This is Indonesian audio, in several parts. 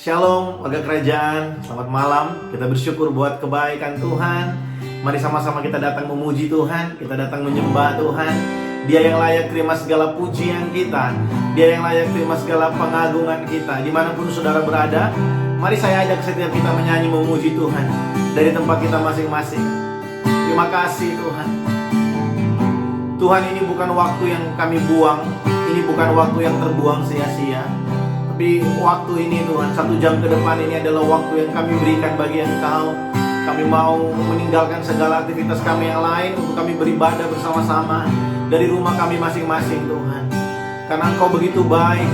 Shalom, warga kerajaan, selamat malam. Kita bersyukur buat kebaikan Tuhan. Mari sama-sama kita datang memuji Tuhan, kita datang menyembah Tuhan. Dia yang layak terima segala pujian kita, Dia yang layak terima segala pengagungan kita. Dimanapun saudara berada, mari saya ajak setiap kita menyanyi memuji Tuhan dari tempat kita masing-masing. Terima kasih Tuhan. Tuhan, ini bukan waktu yang kami buang, ini bukan waktu yang terbuang sia-sia. Tapi waktu ini Tuhan, 1 jam ke depan ini adalah waktu yang kami berikan bagi Engkau. Kami mau meninggalkan segala aktivitas kami yang lain untuk kami beribadah bersama-sama dari rumah kami masing-masing Tuhan. Karena Engkau begitu baik,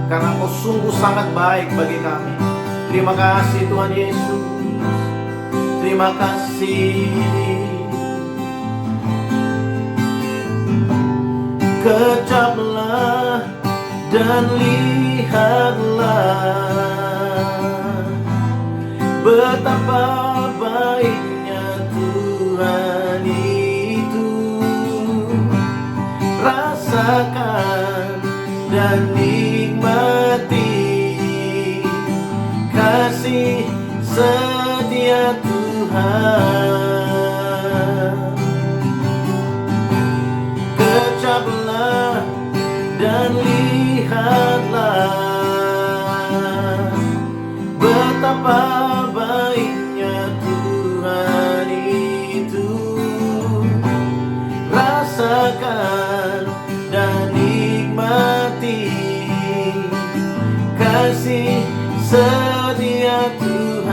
karena Engkau sungguh sangat baik bagi kami. Terima kasih Tuhan Yesus. Terima kasih. Kecaplah dan lihatlah betapa baiknya Tuhan itu. Rasakan dan nikmati kasih setia Tuhan. Kecaplah dan lihatlah betapa baiknya Tuhan itu. Rasakan dan nikmati kasih setia Tuhan.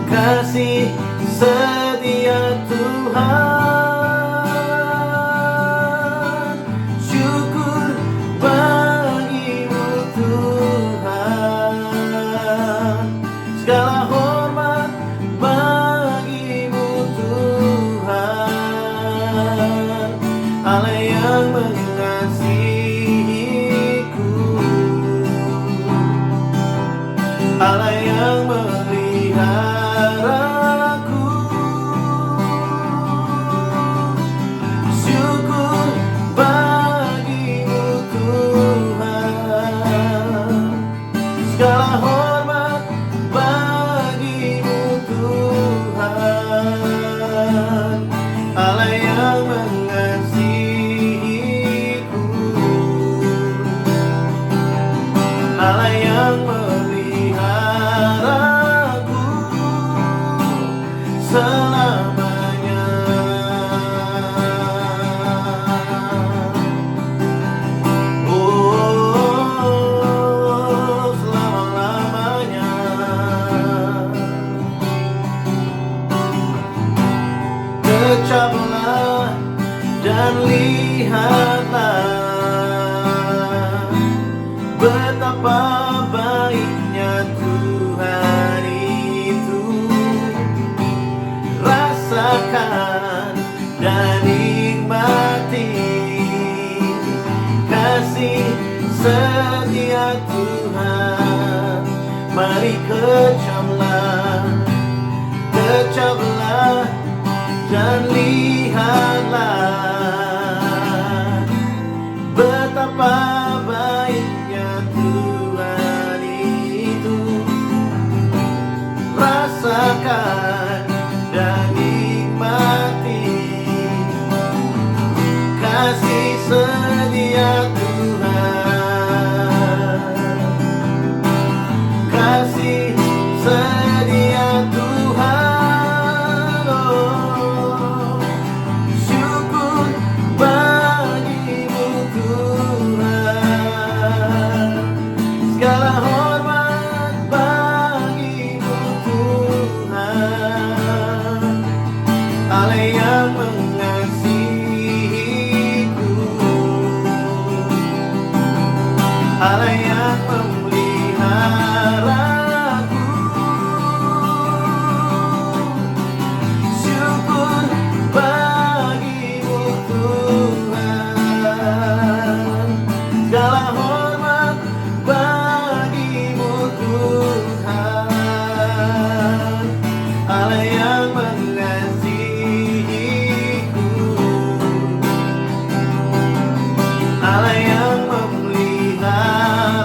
Kasih setia Tuhan. Allah yang memeliharaku, syukur bagimu Tuhan. Segala hormat bagimu Tuhan. Allah yang mengasihiku, Allah yang selamanya. Oh, selama-lamanya. Kecaplah dan lihatlah betapa baiknya Tuhan itu. Rasakan dan nikmati kasih setia Tuhan. Mari kecaplah dan lihatlah betapa baiknya Tuhan itu. Rasakan dan nikmati kasih setia Tuhan. Kasih setia Tuhan. Oh, syukur bagimu Tuhan. Segala hormat bagimu Tuhan. Allah yang mengasihiku, Allah yang memeliharaku, syukur bagimu Tuhan. Segala hormat bagimu Tuhan. Allah yang mengasihiku, Allah yang memelihara.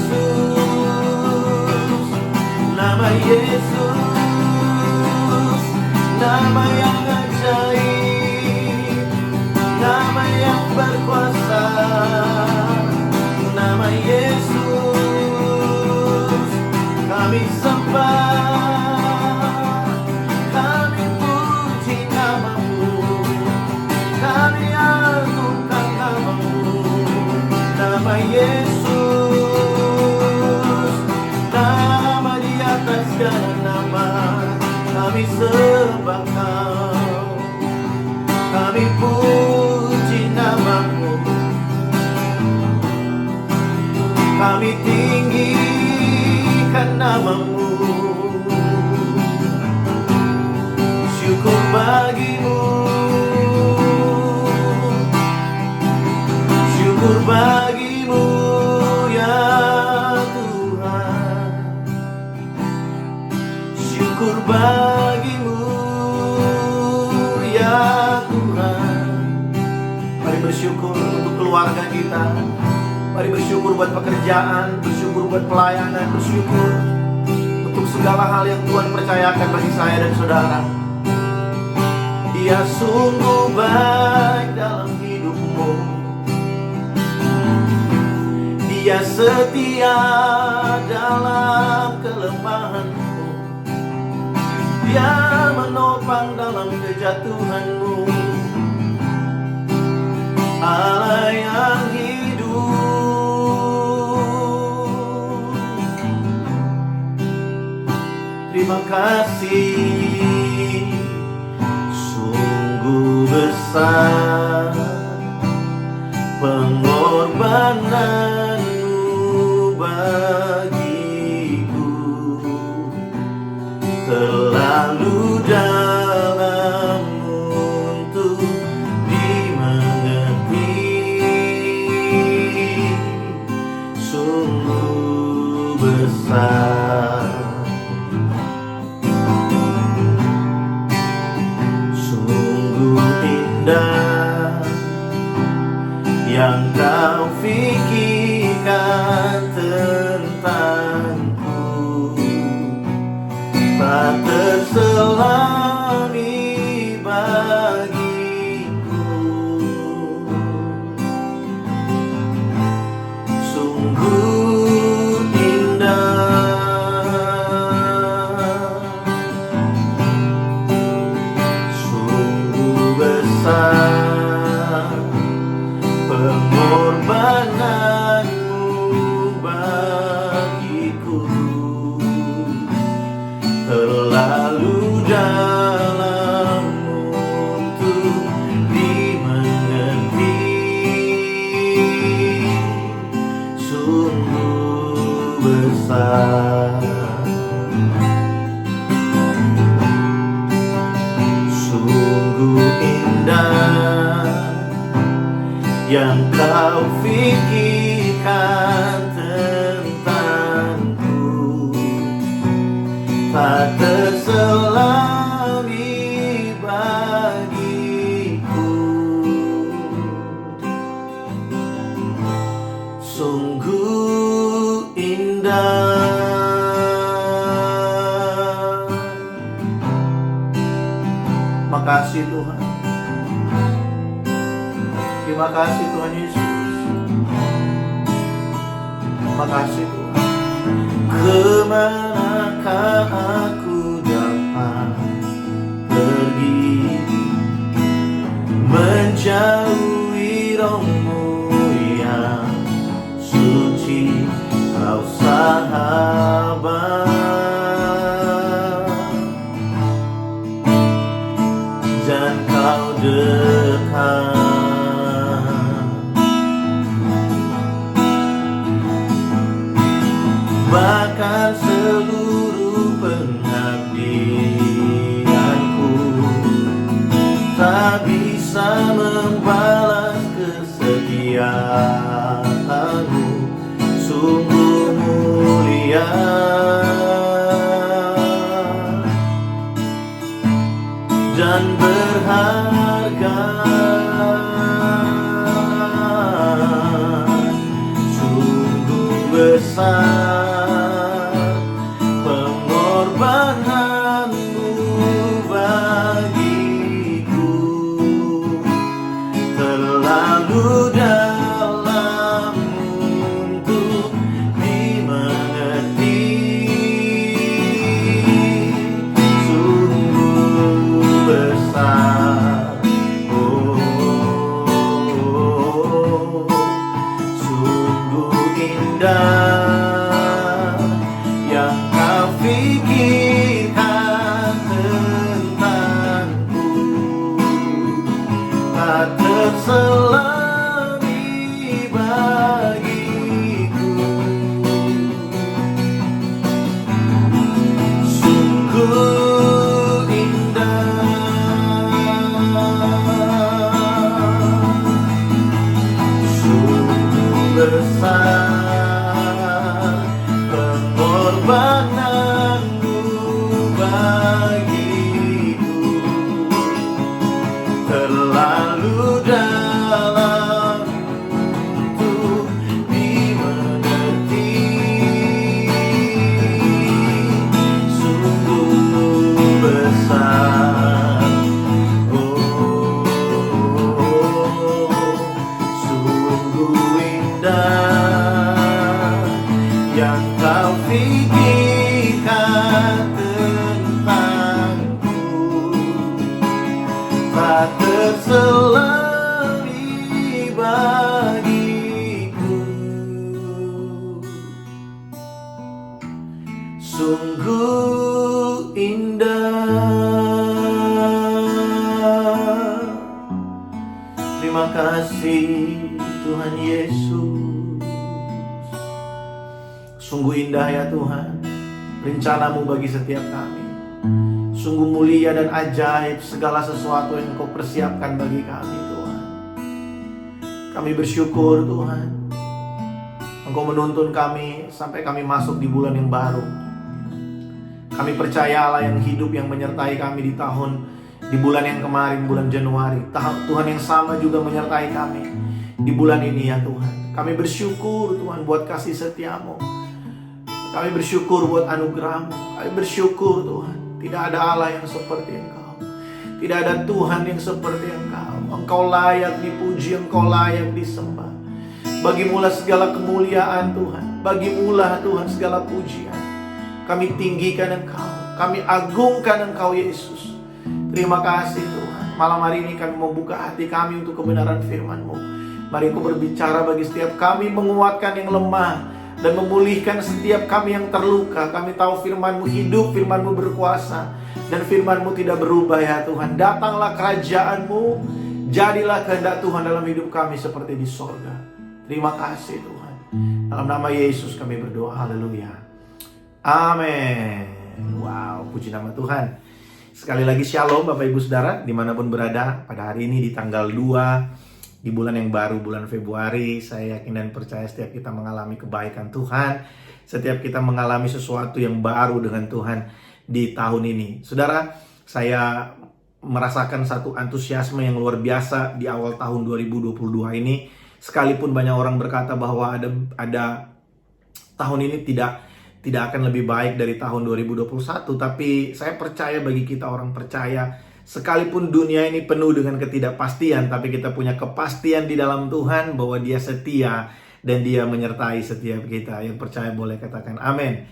Yesus, nama Yesus, nama yang ajaib, nama yang berkuasa, nama Yesus. Kami sembah, kami puji namamu, kami agungkan namamu, nama Yesus, nama di atas segala nama. Kami sembah Kau, kami puji namamu, kami tinggikan namamu. Syukur bagimu, syukur bagimu ya Tuhan, syukur bagimu ya Tuhan. Mari bersyukur untuk keluarga kita, mari bersyukur buat pekerjaan, bersyukur buat pelayanan, bersyukur untuk segala hal yang Tuhan percayakan bagi saya dan saudara. Dia sungguh baik dalam hidupmu, Dia setia dalam kelemahanmu, Dia menopang dalam kejatuhanmu. Allah yang hidup, terima kasih, sungguh besar pengorbananmu bagiku, terlalu dalam untuk dimengerti, sungguh besar, sungguh indah yang Kau fikirkan tentangku, tak terselami bagiku. Sungguh indah, sungguh besar pengorbananmu bagiku, terlalu dalam untuk dimengerti, sungguh besar, sungguh indah yang Kau fikirkan tentangku, tak terselami bagiku. Sungguh indah. Makasih Tuhan, terima kasih Tuhan Yesus, makasih Tuhan. Kemanakah aku dapat pergi, menjauhi roh-Mu yang suci, Kau sahabat, dan Kau dekat. Bahkan seluruh pengabdianku tak bisa membalas kesetiaan-Mu, sungguh mulia dan berharga, sungguh besar besar pengorbananmu bagiku, terlalu dalam untuk dimengerti. Sungguh besar, sungguh indah yang kau pikirkan tentangku, tak terselami bagiku. Sungguh indah, sungguh besar pengorbananmu bagiku, terlalu dalam untuk dimengerti. Sungguh besar, sungguh indah yang kau pikirkan tentangku, tak terselami bagiku. Sungguh indah. Terima kasih Tuhan Yesus. Sungguh indah ya Tuhan rencana-Mu bagi setiap kami. Sungguh mulia dan ajaib segala sesuatu yang Engkau persiapkan bagi kami Tuhan. Kami bersyukur Tuhan, Engkau menuntun kami sampai kami masuk di bulan yang baru. Kami percaya Allah yang hidup yang menyertai kami di bulan yang kemarin, bulan Januari. Tuhan yang sama juga menyertai kami di bulan ini ya Tuhan. Kami bersyukur Tuhan buat kasih setia-Mu. Kami bersyukur buat anugerah-Mu. Kami bersyukur Tuhan, tidak ada Allah yang seperti Engkau. Tidak ada Tuhan yang seperti Engkau. Engkau layak dipuji, Engkau layak disembah. Bagimulah segala kemuliaan Tuhan. Bagimulah Tuhan segala pujian. Kami tinggikan Engkau, kami agungkan Engkau Yesus. Terima kasih Tuhan. Malam hari ini kami mau buka hati kami untuk kebenaran firman-Mu. Mari Engkau berbicara bagi setiap kami, menguatkan yang lemah dan memulihkan setiap kami yang terluka. Kami tahu firman-Mu hidup, firman-Mu berkuasa, dan firman-Mu tidak berubah ya Tuhan. Datanglah kerajaan-Mu, jadilah kehendak Tuhan dalam hidup kami seperti di sorga. Terima kasih Tuhan. Dalam nama Yesus kami berdoa, haleluya, amin. Wow, puji nama Tuhan. Sekali lagi shalom Bapak Ibu Saudara dimanapun berada. Pada hari ini di tanggal 2 di bulan yang baru, bulan Februari, saya yakin dan percaya setiap kita mengalami kebaikan Tuhan. Setiap kita mengalami sesuatu yang baru dengan Tuhan di tahun ini. Saudara, saya merasakan satu antusiasme yang luar biasa di awal tahun 2022 ini. Sekalipun banyak orang berkata bahwa ada tahun ini tidak akan lebih baik dari tahun 2021, tapi saya percaya bagi kita orang percaya, sekalipun dunia ini penuh dengan ketidakpastian, tapi kita punya kepastian di dalam Tuhan bahwa Dia setia dan Dia menyertai setiap kita. Yang percaya boleh katakan amin.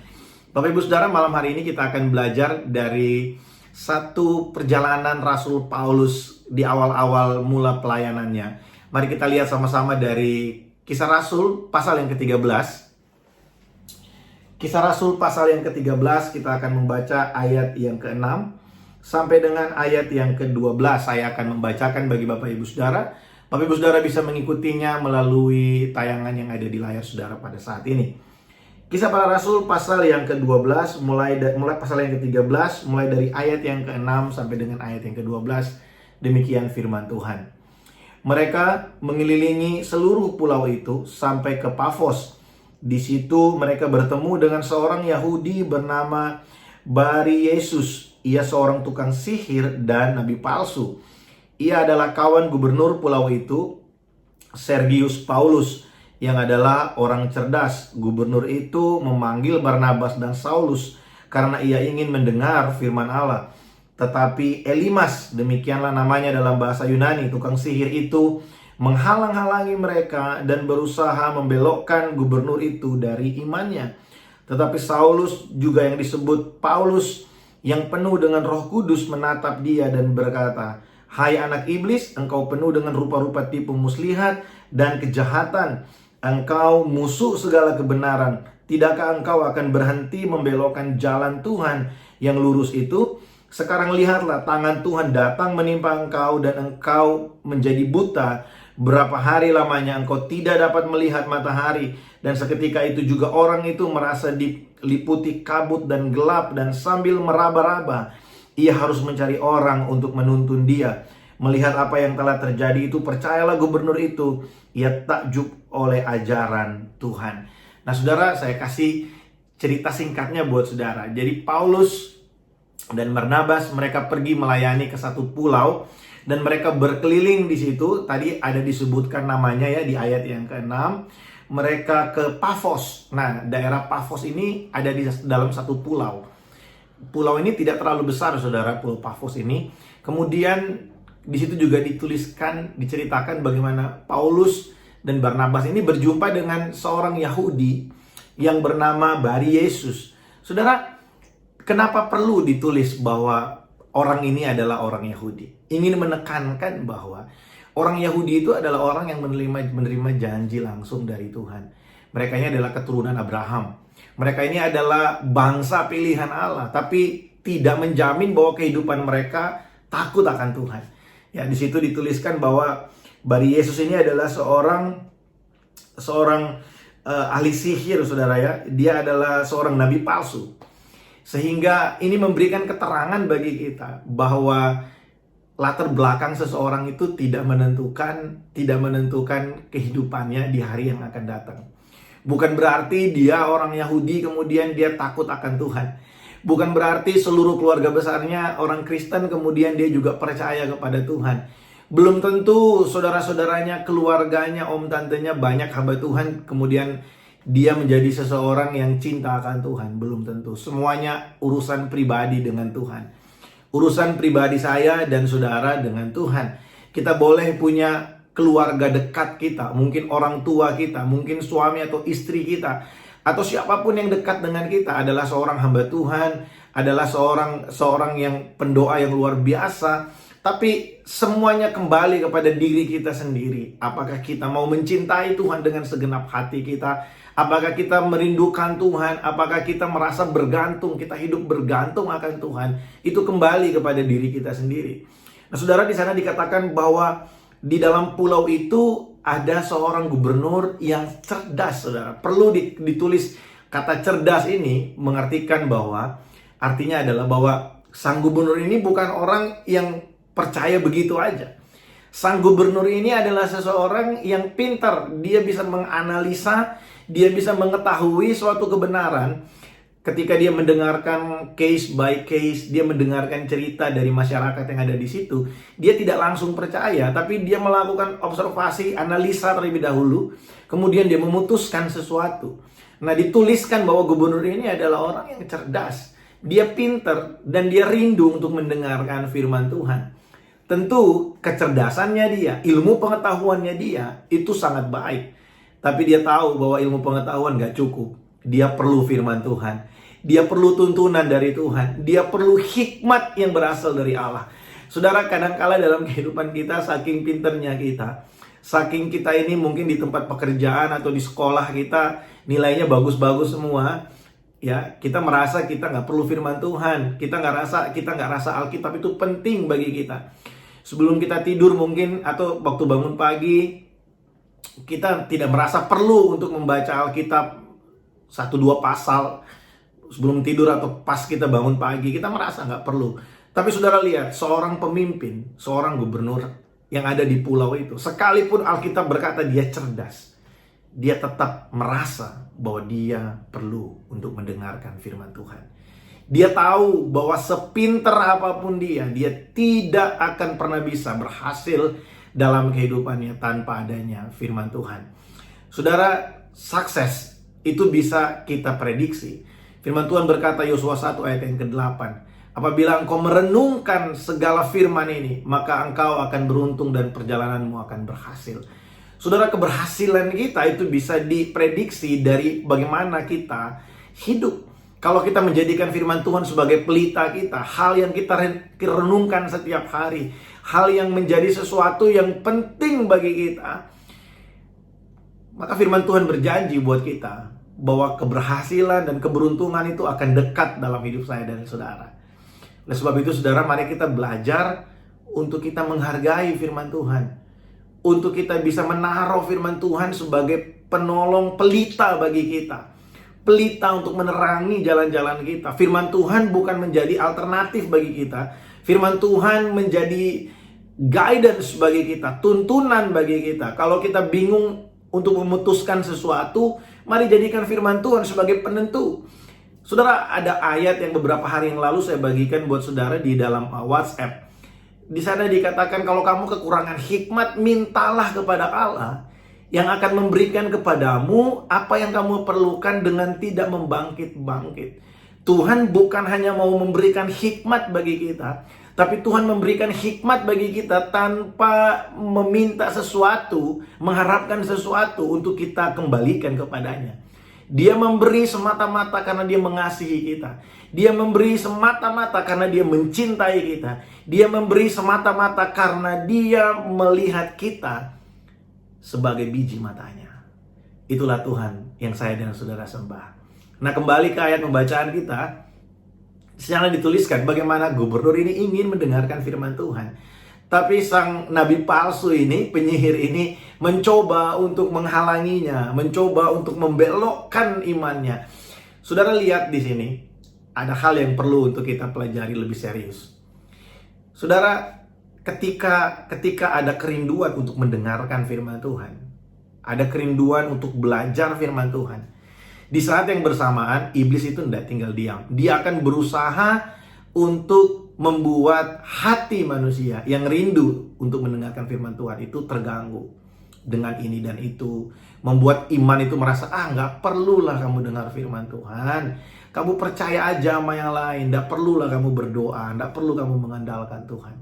Bapak Ibu Saudara, malam hari ini kita akan belajar dari satu perjalanan Rasul Paulus di awal-awal mula pelayanannya. Mari kita lihat sama-sama dari Kisah Rasul pasal yang ke-13. Kisah Rasul pasal yang ke-13, kita akan membaca ayat yang ke-6 sampai dengan ayat yang ke-12. Saya akan membacakan bagi Bapak Ibu Saudara. Bapak Ibu Saudara bisa mengikutinya melalui tayangan yang ada di layar Saudara pada saat ini. Kisah Para Rasul pasal yang ke-12, mulai pasal yang ke-13, mulai dari ayat yang ke-6 sampai dengan ayat yang ke-12. Demikian firman Tuhan. Mereka mengelilingi seluruh pulau itu sampai ke Pafos. Di situ mereka bertemu dengan seorang Yahudi bernama Bari Yesus. Ia seorang tukang sihir dan nabi palsu. Ia adalah kawan gubernur pulau itu, Sergius Paulus, yang adalah orang cerdas. Gubernur itu memanggil Barnabas dan Saulus karena ia ingin mendengar firman Allah. Tetapi Elimas, demikianlah namanya dalam bahasa Yunani, tukang sihir itu menghalang-halangi mereka dan berusaha membelokkan gubernur itu dari imannya. Tetapi Saulus, juga yang disebut Paulus, yang penuh dengan Roh Kudus, menatap dia dan berkata, "Hai anak iblis, engkau penuh dengan rupa-rupa tipu muslihat dan kejahatan. Engkau musuh segala kebenaran. Tidakkah engkau akan berhenti membelokkan jalan Tuhan yang lurus itu? Sekarang lihatlah, tangan Tuhan datang menimpa engkau dan engkau menjadi buta. Berapa hari lamanya engkau tidak dapat melihat matahari." Dan seketika itu juga orang itu merasa diliputi kabut dan gelap, dan sambil meraba-raba ia harus mencari orang untuk menuntun dia. Melihat apa yang telah terjadi itu, percayalah gubernur itu, ia takjub oleh ajaran Tuhan. Nah saudara, saya kasih cerita singkatnya buat saudara. Jadi Paulus dan Barnabas, mereka pergi melayani ke satu pulau dan mereka berkeliling di situ. Tadi ada disebutkan namanya ya di ayat yang ke-6. Mereka ke Pafos. Nah, daerah Pafos ini ada di dalam satu pulau. Pulau ini tidak terlalu besar, saudara, Pulau Pafos ini. Kemudian di situ juga diceritakan bagaimana Paulus dan Barnabas ini berjumpa dengan seorang Yahudi yang bernama Bari Yesus. Saudara, kenapa perlu ditulis bahwa orang ini adalah orang Yahudi? Ingin menekankan bahwa orang Yahudi itu adalah orang yang menerima janji langsung dari Tuhan. Mereka ini adalah keturunan Abraham. Mereka ini adalah bangsa pilihan Allah, tapi tidak menjamin bahwa kehidupan mereka takut akan Tuhan. Ya, di situ dituliskan bahwa Bari Yesus ini adalah seorang ahli sihir, saudara ya. Dia adalah seorang nabi palsu. Sehingga ini memberikan keterangan bagi kita bahwa latar belakang seseorang itu tidak menentukan kehidupannya di hari yang akan datang. Bukan berarti dia orang Yahudi kemudian dia takut akan Tuhan. Bukan berarti seluruh keluarga besarnya orang Kristen kemudian dia juga percaya kepada Tuhan. Belum tentu saudara-saudaranya, keluarganya, om tantenya banyak hamba Tuhan kemudian dia menjadi seseorang yang cinta akan Tuhan. Belum tentu. Semuanya urusan pribadi dengan Tuhan. Urusan pribadi saya dan saudara dengan Tuhan. Kita boleh punya keluarga dekat kita, mungkin orang tua kita, mungkin suami atau istri kita, atau siapapun yang dekat dengan kita adalah seorang hamba Tuhan, adalah seorang yang pendoa yang luar biasa. Tapi semuanya kembali kepada diri kita sendiri. Apakah kita mau mencintai Tuhan dengan segenap hati kita? Apakah kita merindukan Tuhan? Apakah kita merasa bergantung? Kita hidup bergantung akan Tuhan? Itu kembali kepada diri kita sendiri. Nah, saudara, di sana dikatakan bahwa di dalam pulau itu ada seorang gubernur yang cerdas, saudara. Perlu ditulis kata cerdas ini mengartikan bahwa artinya adalah bahwa sang gubernur ini bukan orang yang percaya begitu aja. Sang gubernur ini adalah seseorang yang pintar. Dia bisa menganalisa, dia bisa mengetahui suatu kebenaran. Ketika dia mendengarkan case by case, dia mendengarkan cerita dari masyarakat yang ada di situ, dia tidak langsung percaya, tapi dia melakukan observasi, analisa terlebih dahulu, kemudian dia memutuskan sesuatu. Nah, dituliskan bahwa gubernur ini adalah orang yang cerdas. Dia pintar dan dia rindu untuk mendengarkan firman Tuhan. Tentu kecerdasannya dia, ilmu pengetahuannya dia, itu sangat baik. Tapi dia tahu bahwa ilmu pengetahuan gak cukup. Dia perlu firman Tuhan. Dia perlu tuntunan dari Tuhan. Dia perlu hikmat yang berasal dari Allah. Saudara, kadangkala dalam kehidupan kita, saking pinternya kita, saking kita ini mungkin di tempat pekerjaan atau di sekolah kita, nilainya bagus-bagus semua. Ya, kita merasa kita gak perlu firman Tuhan. Kita gak rasa Alkitab itu penting bagi kita. Sebelum kita tidur mungkin, atau waktu bangun pagi, kita tidak merasa perlu untuk membaca Alkitab 1-2 pasal sebelum tidur atau pas kita bangun pagi. Kita merasa nggak perlu. Tapi saudara lihat, seorang pemimpin, seorang gubernur yang ada di pulau itu, sekalipun Alkitab berkata dia cerdas, dia tetap merasa bahwa dia perlu untuk mendengarkan firman Tuhan. Dia tahu bahwa sepinter apapun dia tidak akan pernah bisa berhasil dalam kehidupannya tanpa adanya firman Tuhan. Saudara, sukses itu bisa kita prediksi. Firman Tuhan berkata, Yosua 1 ayat yang ke-8, apabila engkau merenungkan segala firman ini, maka engkau akan beruntung dan perjalananmu akan berhasil. Saudara, keberhasilan kita itu bisa diprediksi dari bagaimana kita hidup. Kalau kita menjadikan firman Tuhan sebagai pelita kita, hal yang kita renungkan setiap hari, hal yang menjadi sesuatu yang penting bagi kita, maka firman Tuhan berjanji buat kita bahwa keberhasilan dan keberuntungan itu akan dekat dalam hidup saya dan saudara. Oleh sebab itu saudara, mari kita belajar untuk kita menghargai firman Tuhan. Untuk kita bisa menaruh firman Tuhan sebagai penolong pelita bagi kita. Pelita untuk menerangi jalan-jalan kita. Firman Tuhan bukan menjadi alternatif bagi kita. Firman Tuhan menjadi guidance bagi kita, tuntunan bagi kita. Kalau kita bingung untuk memutuskan sesuatu, mari jadikan firman Tuhan sebagai penentu. Saudara, ada ayat yang beberapa hari yang lalu saya bagikan buat saudara di dalam WhatsApp. Di sana dikatakan kalau kamu kekurangan hikmat, mintalah kepada Allah yang akan memberikan kepadamu apa yang kamu perlukan dengan tidak membangkit-bangkit. Tuhan bukan hanya mau memberikan hikmat bagi kita, tapi Tuhan memberikan hikmat bagi kita tanpa meminta sesuatu, mengharapkan sesuatu untuk kita kembalikan kepadanya. Dia memberi semata-mata karena dia mengasihi kita. Dia memberi semata-mata karena dia mencintai kita. Dia memberi semata-mata karena dia melihat kita sebagai biji matanya. Itulah Tuhan yang saya dan saudara sembah. Nah, kembali ke ayat pembacaan kita. Di sana dituliskan bagaimana gubernur ini ingin mendengarkan firman Tuhan. Tapi sang nabi palsu ini, penyihir ini, mencoba untuk menghalanginya, mencoba untuk membelokkan imannya. Saudara, lihat di sini, ada hal yang perlu untuk kita pelajari lebih serius. Saudara, ketika ada kerinduan untuk mendengarkan firman Tuhan, ada kerinduan untuk belajar firman Tuhan, di saat yang bersamaan, iblis itu tidak tinggal diam. Dia akan berusaha untuk membuat hati manusia yang rindu untuk mendengarkan firman Tuhan itu terganggu dengan ini dan itu. Membuat iman itu merasa, nggak perlulah kamu dengar firman Tuhan. Kamu percaya aja sama yang lain. Nggak perlulah kamu berdoa. Nggak perlu kamu mengandalkan Tuhan.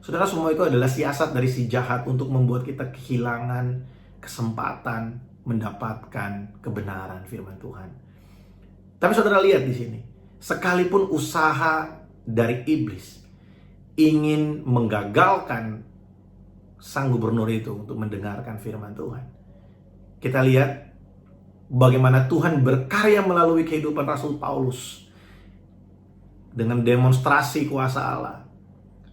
Saudara, semua itu adalah siasat dari si jahat untuk membuat kita kehilangan kesempatan mendapatkan kebenaran firman Tuhan. Tapi saudara, lihat di sini. Sekalipun usaha dari iblis ingin menggagalkan sang gubernur itu untuk mendengarkan firman Tuhan, kita lihat bagaimana Tuhan berkarya melalui kehidupan Rasul Paulus dengan demonstrasi kuasa Allah.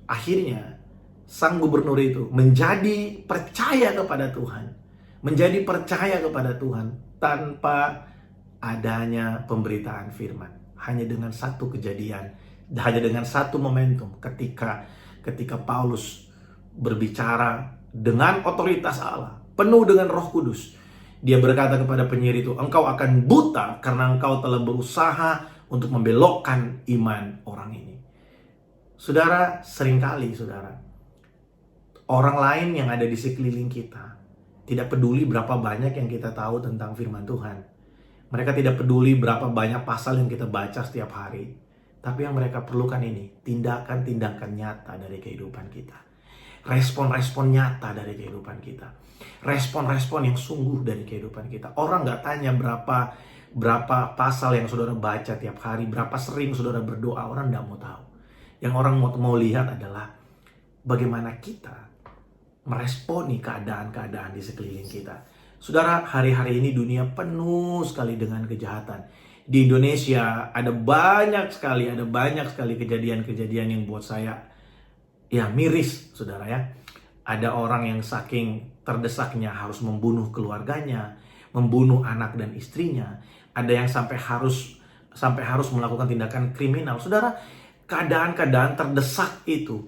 Akhirnya sang gubernur itu menjadi percaya kepada Tuhan, menjadi percaya kepada Tuhan tanpa adanya pemberitaan firman. Hanya dengan satu kejadian, hanya dengan satu momentum ketika Paulus berbicara dengan otoritas Allah, penuh dengan Roh Kudus. Dia berkata kepada penyihir itu, engkau akan buta karena engkau telah berusaha untuk membelokkan iman orang ini. Saudara, seringkali saudara, orang lain yang ada di sekeliling kita tidak peduli berapa banyak yang kita tahu tentang firman Tuhan. Mereka tidak peduli berapa banyak pasal yang kita baca setiap hari. Tapi yang mereka perlukan ini, tindakan-tindakan nyata dari kehidupan kita. Respon-respon nyata dari kehidupan kita. Respon-respon yang sungguh dari kehidupan kita. Orang gak tanya berapa pasal yang saudara baca tiap hari, berapa sering saudara berdoa, orang gak mau tahu. Yang orang mau lihat adalah bagaimana kita meresponi keadaan-keadaan di sekeliling kita. Saudara, hari-hari ini dunia penuh sekali dengan kejahatan. Di Indonesia ada banyak sekali kejadian-kejadian yang buat saya miris, saudara ya. Ada orang yang saking terdesaknya harus membunuh keluarganya, membunuh anak dan istrinya. Ada yang sampai harus melakukan tindakan kriminal. Saudara, keadaan-keadaan terdesak itu,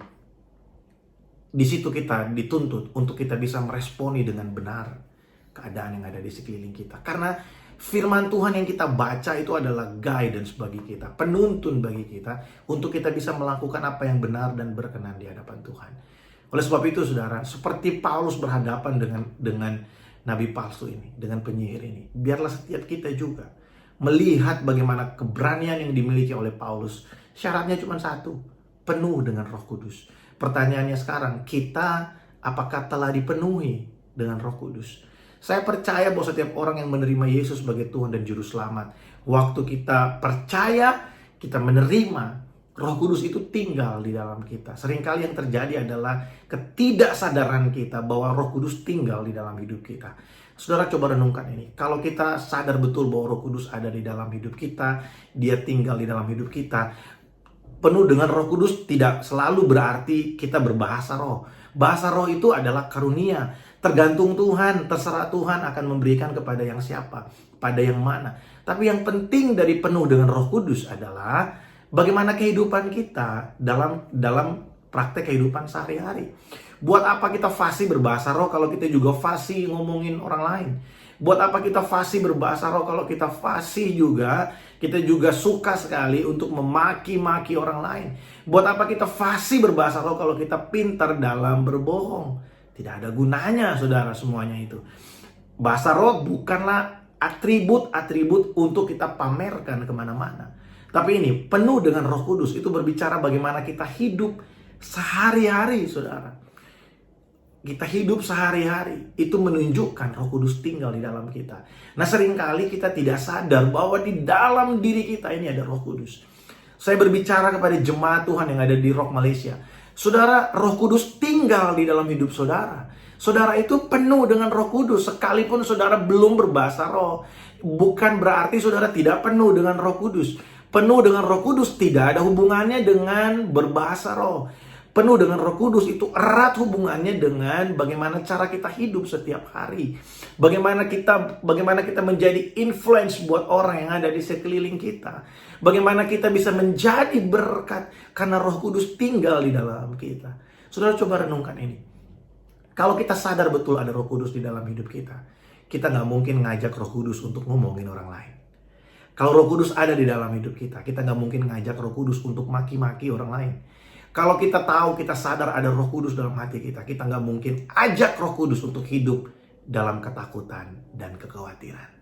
di situ kita dituntut untuk kita bisa meresponi dengan benar keadaan yang ada di sekeliling kita. Karena firman Tuhan yang kita baca itu adalah guidance bagi kita, penuntun bagi kita untuk kita bisa melakukan apa yang benar dan berkenan di hadapan Tuhan. Oleh sebab itu saudara, seperti Paulus berhadapan nabi palsu ini, dengan penyihir ini. Biarlah setiap kita juga melihat bagaimana keberanian yang dimiliki oleh Paulus. Syaratnya cuma satu, penuh dengan Roh Kudus. Pertanyaannya sekarang, kita apakah telah dipenuhi dengan Roh Kudus? Saya percaya bahwa setiap orang yang menerima Yesus sebagai Tuhan dan Juru Selamat, waktu kita percaya, kita menerima, Roh Kudus itu tinggal di dalam kita. Seringkali yang terjadi adalah ketidaksadaran kita bahwa Roh Kudus tinggal di dalam hidup kita. Saudara, coba renungkan ini. Kalau kita sadar betul bahwa Roh Kudus ada di dalam hidup kita, Dia tinggal di dalam hidup kita, penuh dengan Roh Kudus tidak selalu berarti kita berbahasa roh. Bahasa roh itu adalah karunia. Tergantung Tuhan, terserah Tuhan akan memberikan kepada yang siapa, pada yang mana. Tapi yang penting dari penuh dengan Roh Kudus adalah bagaimana kehidupan kita dalam praktek kehidupan sehari-hari. Buat apa kita fasih berbahasa roh kalau kita juga fasih ngomongin orang lain? Buat apa kita fasih berbahasa roh kalau kita fasih juga, kita juga suka sekali untuk memaki-maki orang lain? Buat apa kita fasih berbahasa roh kalau kita pintar dalam berbohong? Tidak ada gunanya, saudara, semuanya itu. Bahasa roh bukanlah atribut-atribut untuk kita pamerkan kemana-mana. Tapi ini, penuh dengan Roh Kudus, itu berbicara bagaimana kita hidup sehari-hari, saudara. Kita hidup sehari-hari, itu menunjukkan Roh Kudus tinggal di dalam kita. Nah, seringkali kita tidak sadar bahwa di dalam diri kita ini ada Roh Kudus. Saya berbicara kepada jemaat Tuhan yang ada di Rock Malaysia. Saudara, Roh Kudus tinggal di dalam hidup saudara. Saudara itu penuh dengan Roh Kudus, sekalipun saudara belum berbahasa roh. Bukan berarti saudara tidak penuh dengan Roh Kudus. Penuh dengan Roh Kudus tidak ada hubungannya dengan berbahasa roh. Penuh dengan Roh Kudus itu erat hubungannya dengan bagaimana cara kita hidup setiap hari. Bagaimana kita menjadi influence buat orang yang ada di sekeliling kita. Bagaimana kita bisa menjadi berkat karena Roh Kudus tinggal di dalam kita. Saudara, coba renungkan ini. Kalau kita sadar betul ada Roh Kudus di dalam hidup kita nggak mungkin ngajak Roh Kudus untuk ngomongin orang lain. Kalau Roh Kudus ada di dalam hidup kita nggak mungkin ngajak Roh Kudus untuk maki-maki orang lain. Kalau kita tahu, kita sadar ada Roh Kudus dalam hati kita nggak mungkin ajak Roh Kudus untuk hidup dalam ketakutan dan kekhawatiran.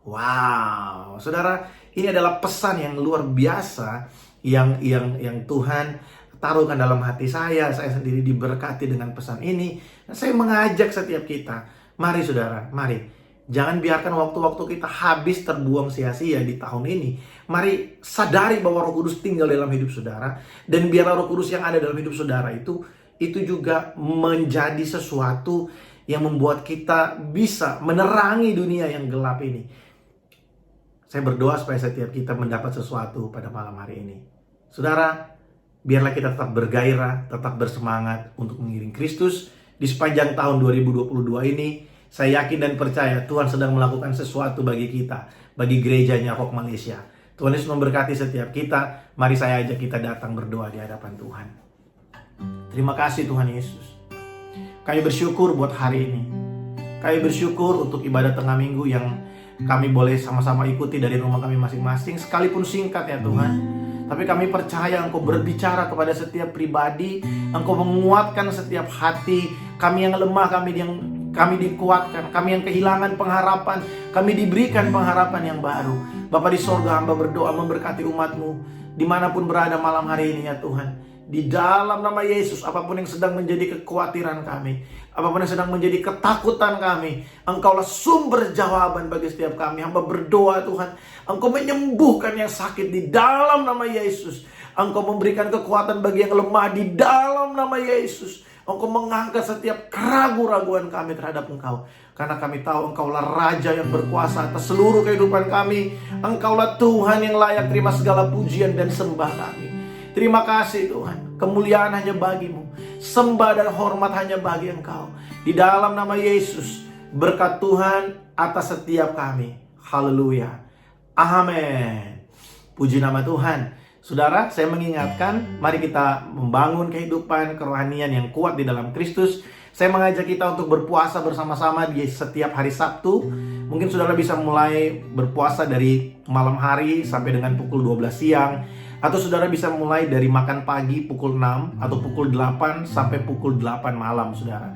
Wow, saudara, ini adalah pesan yang luar biasa yang Tuhan taruhkan dalam hati saya. Saya sendiri diberkati dengan pesan ini. Nah, saya mengajak setiap kita, mari saudara, mari. Jangan biarkan waktu-waktu kita habis terbuang sia-sia di tahun ini. Mari sadari bahwa Roh Kudus tinggal dalam hidup saudara. Dan biarlah Roh Kudus yang ada dalam hidup saudara itu juga menjadi sesuatu yang membuat kita bisa menerangi dunia yang gelap ini. Saya berdoa supaya setiap kita mendapat sesuatu pada malam hari ini. Saudara, biarlah kita tetap bergairah, tetap bersemangat untuk mengiring Kristus di sepanjang tahun 2022 ini. Saya yakin dan percaya Tuhan sedang melakukan sesuatu bagi kita, bagi gerejanya Rock Malaysia. Tuhan Yesus memberkati setiap kita. Mari saya ajak kita datang berdoa di hadapan Tuhan. Terima kasih Tuhan Yesus. Kami bersyukur buat hari ini. Kami bersyukur untuk ibadah tengah minggu yang kami boleh sama-sama ikuti dari rumah kami masing-masing. Sekalipun singkat ya Tuhan. Tapi kami percaya Engkau berbicara kepada setiap pribadi. Engkau menguatkan setiap hati. Kami yang lemah, kami dikuatkan, kami yang kehilangan pengharapan, kami diberikan pengharapan yang baru. Bapa di sorga, hamba berdoa memberkati umat-Mu dimanapun berada malam hari ini ya Tuhan. Di dalam nama Yesus, apapun yang sedang menjadi kekhawatiran kami, apapun yang sedang menjadi ketakutan kami, Engkaulah sumber jawaban bagi setiap kami. Hamba berdoa Tuhan, Engkau menyembuhkan yang sakit di dalam nama Yesus. Engkau memberikan kekuatan bagi yang lemah di dalam nama Yesus. Engkau mengangkat setiap keraguan-raguan kami terhadap Engkau. Karena kami tahu Engkaulah Raja yang berkuasa atas seluruh kehidupan kami. Engkaulah Tuhan yang layak terima segala pujian dan sembah kami. Terima kasih Tuhan. Kemuliaan hanya bagi-Mu. Sembah dan hormat hanya bagi Engkau. Di dalam nama Yesus, berkat Tuhan atas setiap kami. Haleluya. Amin. Puji nama Tuhan. Saudara, saya mengingatkan, mari kita membangun kehidupan kerohanian yang kuat di dalam Kristus. Saya mengajak kita untuk berpuasa bersama-sama di setiap hari Sabtu. Mungkin saudara bisa mulai berpuasa dari malam hari sampai dengan pukul 12 siang. Atau saudara bisa mulai dari makan pagi pukul 6 atau pukul 8 sampai pukul 8 malam, saudara.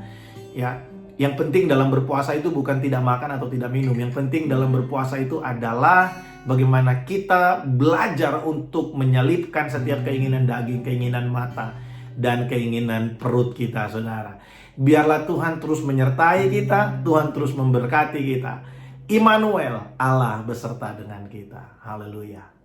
Ya, Yang penting dalam berpuasa itu bukan tidak makan atau tidak minum. Yang penting dalam berpuasa itu adalah bagaimana kita belajar untuk menyelipkan setiap keinginan daging, keinginan mata, dan keinginan perut kita, saudara. Biarlah Tuhan terus menyertai kita, Tuhan terus memberkati kita. Immanuel, Allah beserta dengan kita. Haleluya.